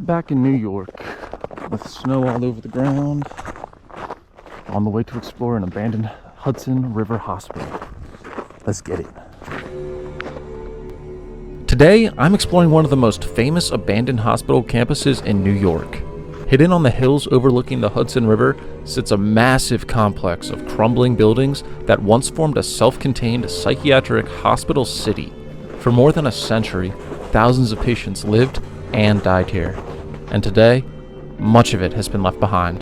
Back in New York, with snow all over the ground, on the way to explore an abandoned Hudson River hospital. Let's get it. Today, I'm exploring one of the most famous abandoned hospital campuses in New York. Hidden on the hills overlooking the Hudson River sits a massive complex of crumbling buildings that once formed a self-contained psychiatric hospital city. For more than a century, thousands of patients lived and died here. And today, much of it has been left behind.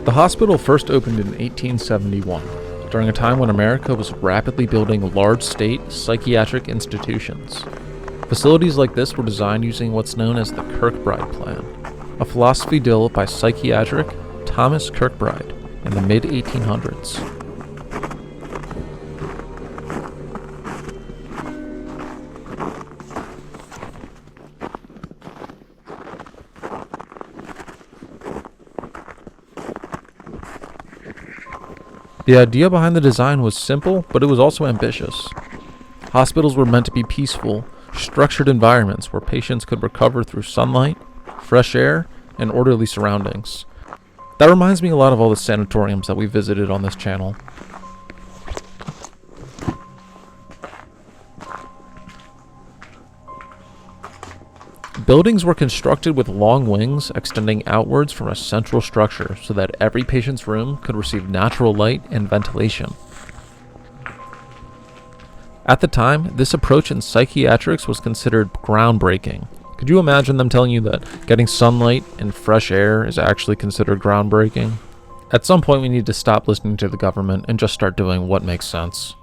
The hospital first opened in 1871, during a time when America was rapidly building large state psychiatric institutions. Facilities like this were designed using what's known as the Kirkbride Plan, a philosophy developed by Psychiatric Thomas Kirkbride in the mid-1800s. The idea behind the design was simple, but it was also ambitious. Hospitals were meant to be peaceful, structured environments where patients could recover through sunlight, fresh air, and orderly surroundings. That reminds me a lot of all the sanatoriums that we visited on this channel. Buildings were constructed with long wings extending outwards from a central structure so that every patient's room could receive natural light and ventilation. At the time, this approach in psychiatrics was considered groundbreaking. Could you imagine them telling you that getting sunlight and fresh air is actually considered groundbreaking? At some point, we need to stop listening to the government and just start doing what makes sense.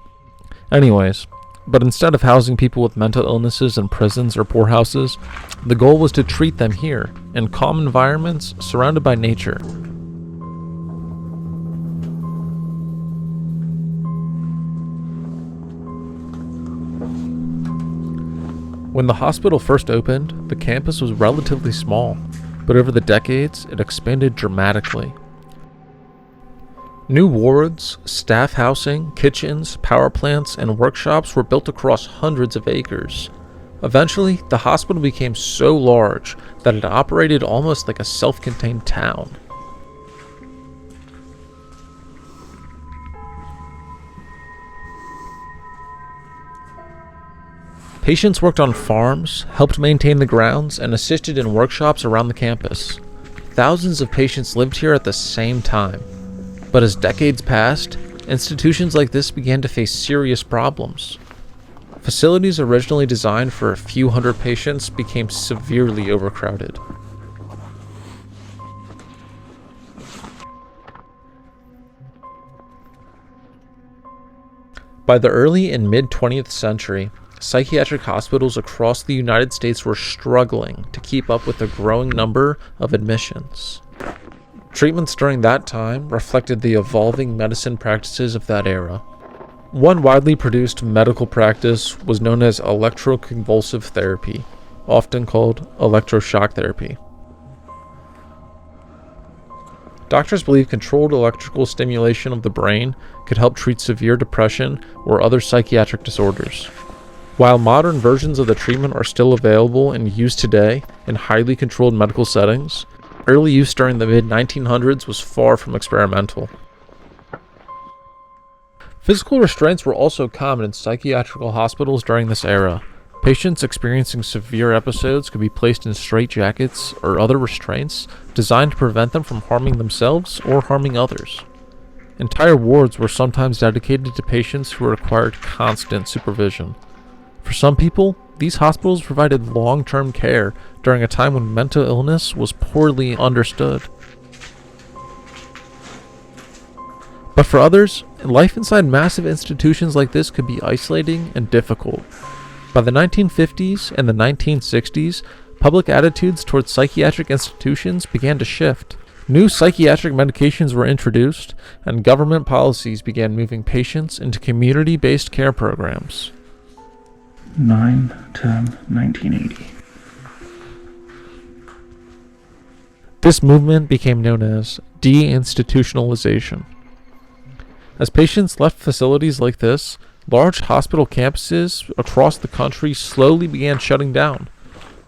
Anyways, but instead of housing people with mental illnesses in prisons or poorhouses, the goal was to treat them here, in calm environments surrounded by nature. When the hospital first opened, the campus was relatively small, but over the decades, it expanded dramatically. New wards, staff housing, kitchens, power plants, and workshops were built across hundreds of acres. Eventually, the hospital became so large that it operated almost like a self-contained town. Patients worked on farms, helped maintain the grounds, and assisted in workshops around the campus. Thousands of patients lived here at the same time. But as decades passed, institutions like this began to face serious problems. Facilities originally designed for a few hundred patients became severely overcrowded. By the early and mid-20th century, psychiatric hospitals across the United States were struggling to keep up with the growing number of admissions. Treatments during that time reflected the evolving medicine practices of that era. One widely produced medical practice was known as electroconvulsive therapy, often called electroshock therapy. Doctors believed controlled electrical stimulation of the brain could help treat severe depression or other psychiatric disorders. While modern versions of the treatment are still available and used today in highly controlled medical settings, early use during the mid-1900s was far from experimental. Physical restraints were also common in psychiatric hospitals during this era. Patients experiencing severe episodes could be placed in straitjackets or other restraints designed to prevent them from harming themselves or harming others. Entire wards were sometimes dedicated to patients who required constant supervision. For some people, these hospitals provided long-term care during a time when mental illness was poorly understood. But for others, life inside massive institutions like this could be isolating and difficult. By the 1950s and the 1960s, public attitudes towards psychiatric institutions began to shift. New psychiatric medications were introduced, and government policies began moving patients into community-based care programs. 9/10/1980. This movement became known as deinstitutionalization. As patients left facilities like this, large hospital campuses across the country slowly began shutting down.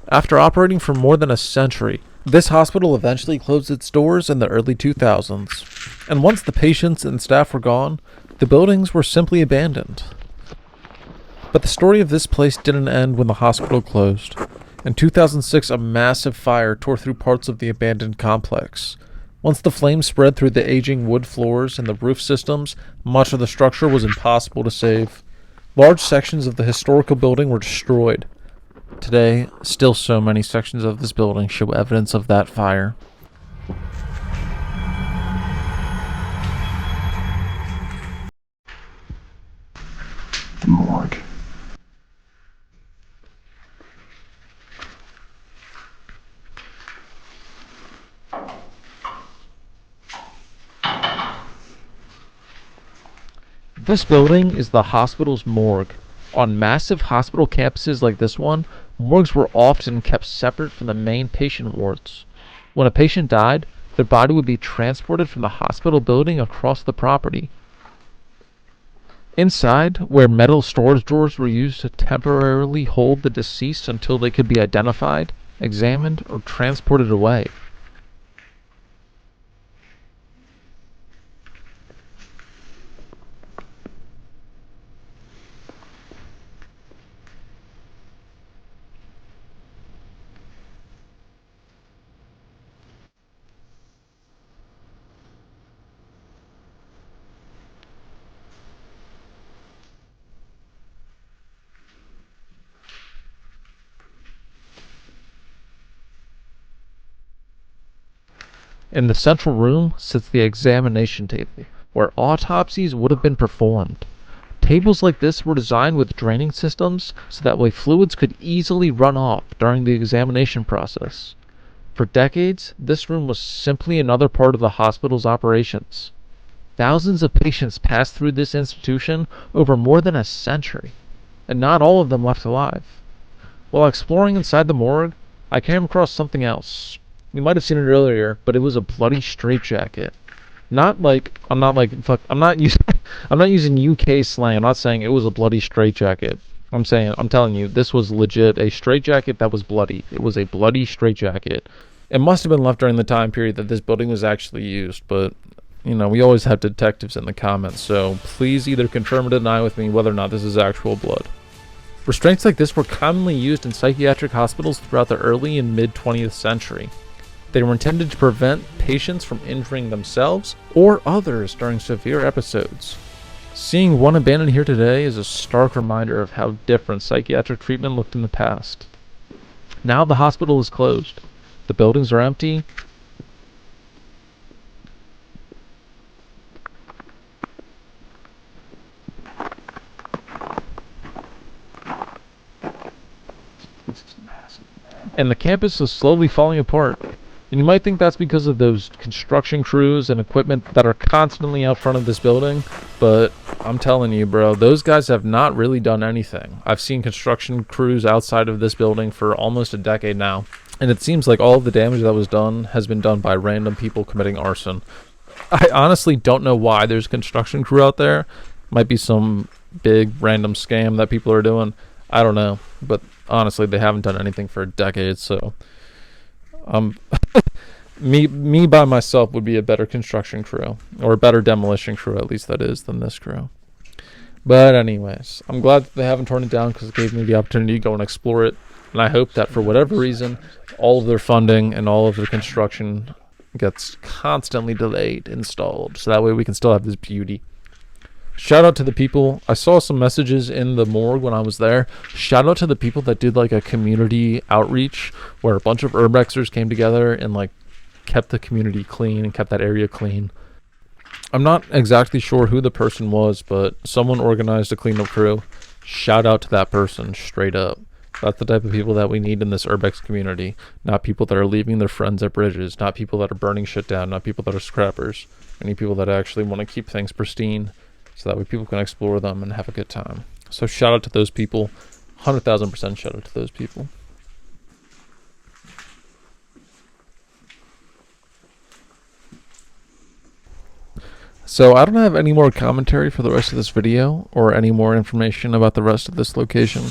After operating for more than a century, this hospital eventually closed its doors in the early 2000s. And once the patients and staff were gone, the buildings were simply abandoned. But the story of this place didn't end when the hospital closed. In 2006, a massive fire tore through parts of the abandoned complex. Once the flames spread through the aging wood floors and the roof systems, much of the structure was impossible to save. Large sections of the historical building were destroyed. Today, still so many sections of this building show evidence of that fire. The morgue. This building is the hospital's morgue. On massive hospital campuses like this one, morgues were often kept separate from the main patient wards. When a patient died, their body would be transported from the hospital building across the property. Inside, where metal storage drawers were used to temporarily hold the deceased until they could be identified, examined, or transported away. In the central room sits the examination table, where autopsies would have been performed. Tables like this were designed with draining systems so that way fluids could easily run off during the examination process. For decades, this room was simply another part of the hospital's operations. Thousands of patients passed through this institution over more than a century, and not all of them left alive. While exploring inside the morgue, I came across something else. You might have seen it earlier, but it was a bloody straitjacket. I'm not using, I'm not using UK slang. I'm not saying it was a bloody straitjacket. I'm telling you, this was legit a straitjacket that was bloody. It was a bloody straitjacket. It must have been left during the time period that this building was actually used, but, we always have detectives in the comments, so please either confirm or deny with me whether or not this is actual blood. Restraints like this were commonly used in psychiatric hospitals throughout the early and mid-20th century. They were intended to prevent patients from injuring themselves or others during severe episodes. Seeing one abandoned here today is a stark reminder of how different psychiatric treatment looked in the past. Now the hospital is closed. The buildings are empty. And the campus is slowly falling apart. And you might think that's because of those construction crews and equipment that are constantly out front of this building, but I'm telling you, bro, those guys have not really done anything. I've seen construction crews outside of this building for almost a decade now, and it seems like all of the damage that was done has been done by random people committing arson. I honestly don't know why there's a construction crew out there. Might be some big random scam that people are doing. I don't know, but honestly, they haven't done anything for a decade, so me by myself would be a better construction crew, or a better demolition crew, at least that is, than this crew. But anyways, I'm glad that they haven't torn it down because it gave me the opportunity to go and explore it, and I hope that for whatever reason, all of their funding and all of their construction gets constantly delayed, installed, so that way we can still have this beauty. Shout out to the people. I saw some messages in the morgue when I was there. Shout out to the people that did like a community outreach where a bunch of urbexers came together and like kept the community clean and kept that area clean. I'm not exactly sure who the person was, but someone organized a cleanup crew. Shout out to that person, straight up. That's the type of people that we need in this urbex community. Not people that are leaving their friends at bridges. Not people that are burning shit down. Not people that are scrappers. We need people that actually want to keep things pristine, so that way people can explore them and have a good time. So shout out to those people. 100,000% shout out to those people. So I don't have any more commentary for the rest of this video or any more information about the rest of this location.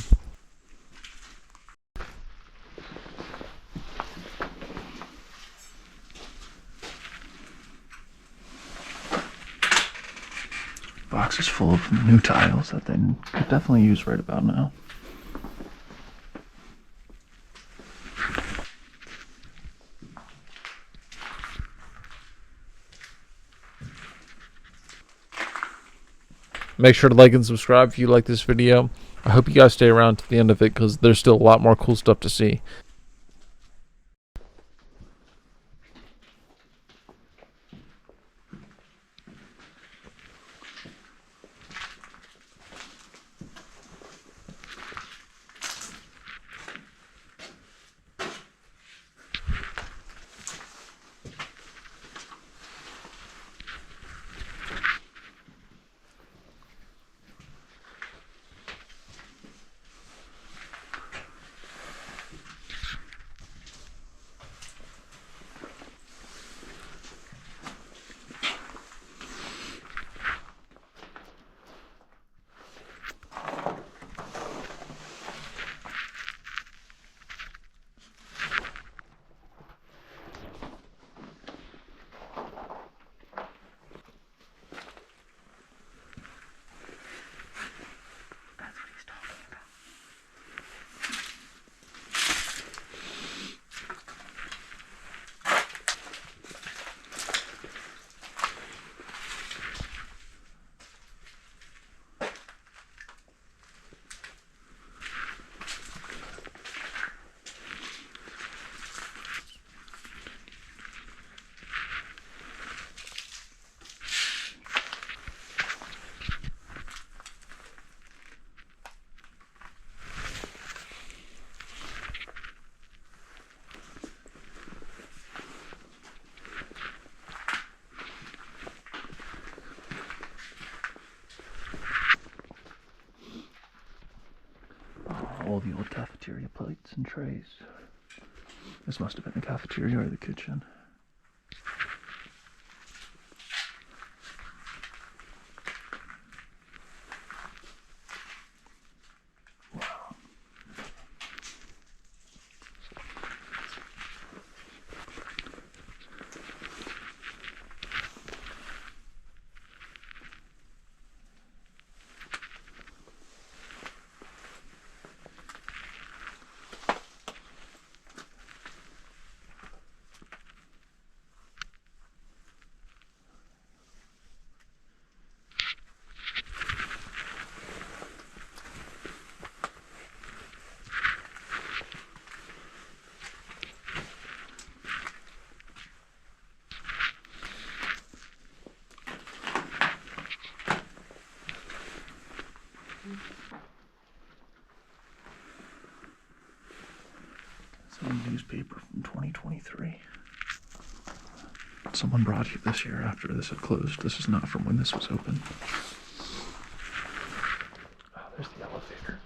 Box is full of new tiles that they could definitely use right about now. Make sure to like and subscribe if you like this video. I hope you guys stay around to the end of it because there's still a lot more cool stuff to see. All the old cafeteria plates and trays. This must have been the cafeteria or the kitchen. Wow. Some newspaper from 2023. Someone brought you this year after this had closed. This is not from when this was open. Oh, there's the elevator.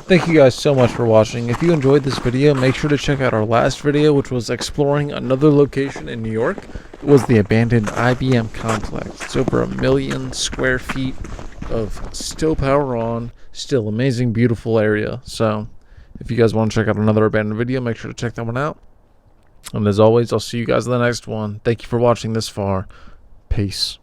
Thank you guys so much for watching. If you enjoyed this video, make sure to check out our last video, which was exploring another location in New York. It was the abandoned IBM complex. It's over 1 million square feet of still power on, still amazing, beautiful area. So if you guys want to check out another abandoned video, make sure to check that one out. And as always, I'll see you guys in the next one. Thank you for watching this far. Peace.